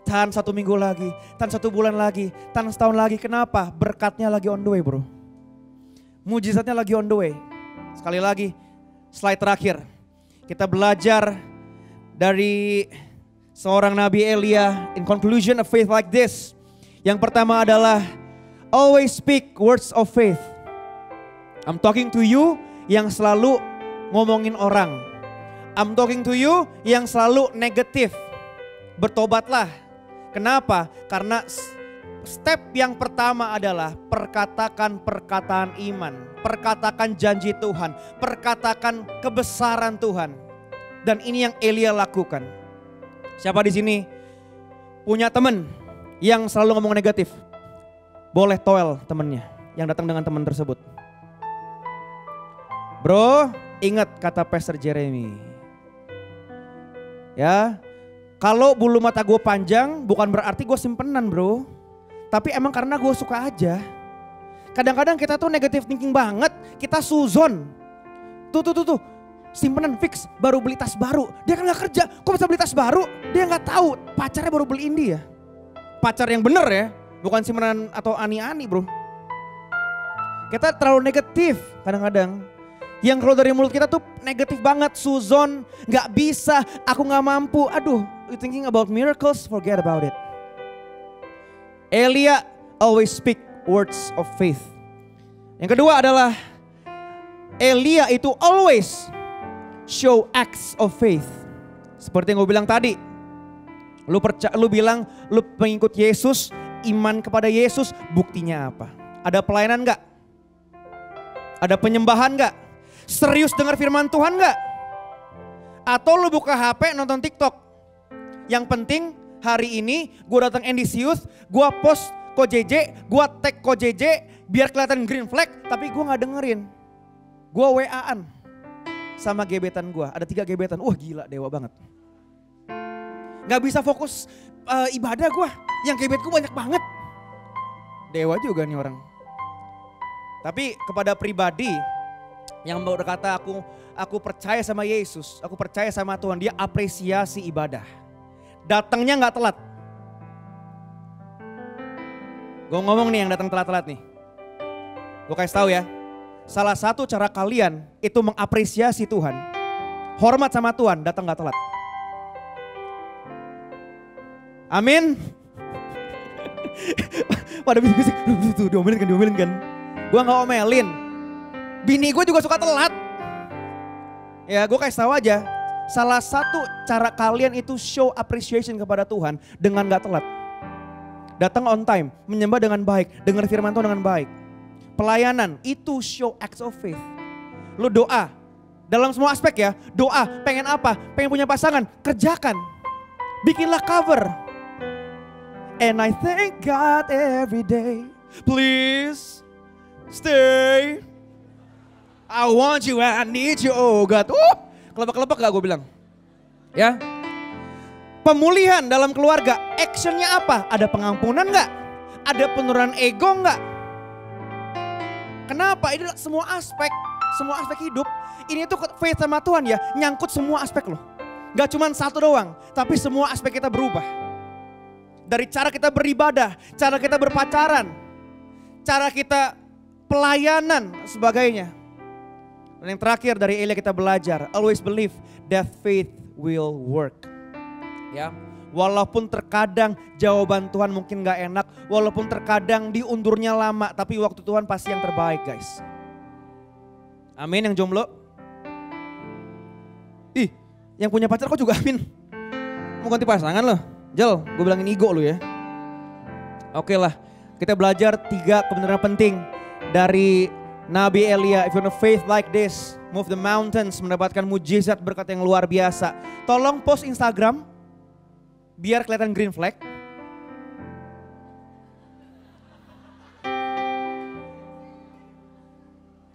Tahan 1 minggu lagi. Tahan 1 bulan lagi. Tahan setahun lagi. Kenapa? Berkatnya lagi on the way bro. Mujizatnya lagi on the way. Sekali lagi slide terakhir. Kita belajar dari seorang Nabi Elia. In conclusion of faith like this. Yang pertama adalah always speak words of faith. I'm talking to you yang selalu ngomongin orang. I'm talking to you yang selalu negatif. Bertobatlah. Kenapa? Karena step yang pertama adalah perkatakan perkataan iman. Perkatakan janji Tuhan. Perkatakan kebesaran Tuhan. Dan ini yang Elia lakukan. Siapa di sini punya teman yang selalu ngomong negatif? Boleh toel temennya yang datang dengan teman tersebut. Bro, ingat kata Pastor Jeremy. Ya, kalau bulu mata gue panjang bukan berarti gue simpenan bro. Tapi emang karena gue suka aja. Kadang-kadang kita tuh negative thinking banget. Kita suzon. Tuh. Simpenan fix baru beli tas baru. Dia kan gak kerja, kok bisa beli tas baru? Dia gak tahu pacarnya baru beliin dia. Pacar yang bener ya, bukan simpenan atau ani-ani bro. Kita terlalu negatif kadang-kadang. Yang keluar dari mulut kita tuh negatif banget, suzon, gak bisa, aku gak mampu. Aduh, you thinking about miracles, forget about it. Elia always speak words of faith. Yang kedua adalah Elia itu always show acts of faith. Seperti yang gue bilang tadi, lu bilang lu pengikut Yesus, iman kepada Yesus, buktinya apa? Ada pelayanan gak? Ada penyembahan gak? Serius dengar firman Tuhan gak? Atau lu buka HP nonton TikTok? Yang penting hari ini gue datang NDC Youth, gue post KJJ, gue tag KJJ biar kelihatan green flag, tapi gue gak dengerin. Gue WA-an sama gebetan gue, ada 3 gebetan, wah gila dewa banget. Gak bisa fokus ibadah gue, yang gebet gue banyak banget. Dewa juga nih orang. Tapi kepada pribadi yang berkata aku percaya sama Yesus, aku percaya sama Tuhan, dia apresiasi ibadah. Datangnya gak telat. Gue ngomong nih yang datang telat-telat nih. Gue kasih tahu ya, salah satu cara kalian itu mengapresiasi Tuhan, hormat sama Tuhan, datang gak telat. Amin. Pada bisik-bisik, diomelin kan. Gue gak omelin. Bini gue juga suka telat. Ya gue kasih tahu aja. Salah satu cara kalian itu show appreciation kepada Tuhan dengan gak telat. Datang on time, menyembah dengan baik, dengar firman Tuhan dengan baik. Pelayanan itu show acts of faith. Lu doa, dalam semua aspek ya. Doa, pengen apa? Pengen punya pasangan, kerjakan. Bikinlah cover. And I thank God every day. Please stay. I want you, I need you, oh God. Kelepek-kelepek gak gue bilang? Ya. Pemulihan dalam keluarga, actionnya apa? Ada pengampunan gak? Ada penurunan ego gak? Kenapa? Ini semua aspek hidup. Ini tuh faith sama Tuhan ya, nyangkut semua aspek loh. Gak cuma satu doang, tapi semua aspek kita berubah. Dari cara kita beribadah, cara kita berpacaran, cara kita pelayanan, sebagainya. Dan yang terakhir dari Elia kita belajar, always believe that faith will work. Ya, walaupun terkadang jawaban Tuhan mungkin gak enak, walaupun terkadang diundurnya lama, tapi waktu Tuhan pasti yang terbaik guys. Amin yang jomblo. Ih, yang punya pacar kok juga amin. Mau ganti pasangan loh. Jel, gue bilangin ego lu ya. Oke lah, kita belajar 3 kebenaran penting dari Nabi Elia. If you want faith like this, move the mountains, mendapatkan mujizat berkat yang luar biasa. Tolong post Instagram, biar kelihatan green flag.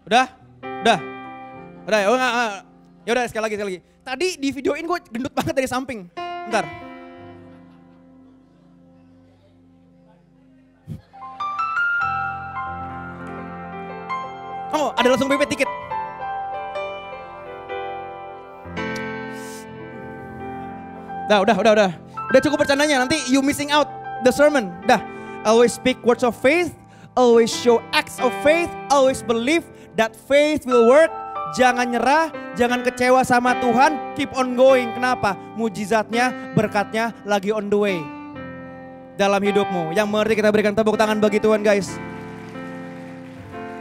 Udah, ya udah sekali lagi. Tadi di videoin gue gendut banget dari samping. Bentar. Oh, ada langsung pipet dikit. Udah cukup bercandanya, nanti you missing out the sermon. Always speak words of faith, always show acts of faith, always believe that faith will work. Jangan nyerah, jangan kecewa sama Tuhan, keep on going. Kenapa? Mujizatnya, berkatnya lagi on the way dalam hidupmu. Yang mengerti kita berikan tepuk tangan bagi Tuhan guys.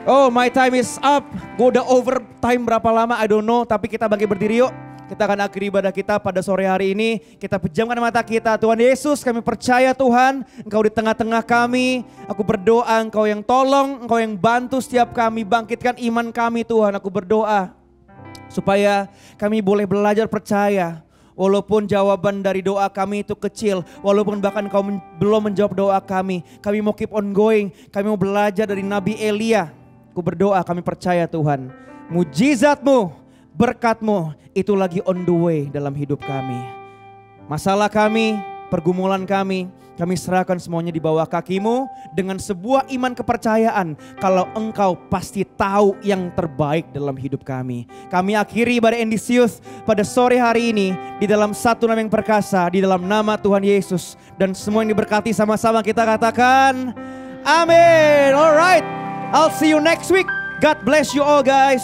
Oh, my time is up. Gue udah over time berapa lama, I don't know. Tapi kita bangkit berdiri yuk. Kita akan akhiri ibadah kita pada sore hari ini. Kita pejamkan mata kita. Tuhan Yesus, kami percaya Tuhan, Engkau di tengah-tengah kami. Aku berdoa Engkau yang tolong, Engkau yang bantu setiap kami. Bangkitkan iman kami Tuhan. Aku berdoa supaya kami boleh belajar percaya. Walaupun jawaban dari doa kami itu kecil, walaupun bahkan Engkau belum menjawab doa kami mau keep on going. Kami mau belajar dari Nabi Elia. Aku berdoa, kami percaya Tuhan, mujizat-Mu, berkat-Mu itu lagi on the way dalam hidup kami. Masalah kami, pergumulan kami serahkan semuanya di bawah kaki-Mu dengan sebuah iman kepercayaan kalau Engkau pasti tahu yang terbaik dalam hidup kami. Kami akhiri ibadah Endisius pada sore hari ini di dalam satu nama yang perkasa, di dalam nama Tuhan Yesus. Dan semua yang diberkati sama-sama kita katakan, amin. Alright. I'll see you next week. God bless you all guys.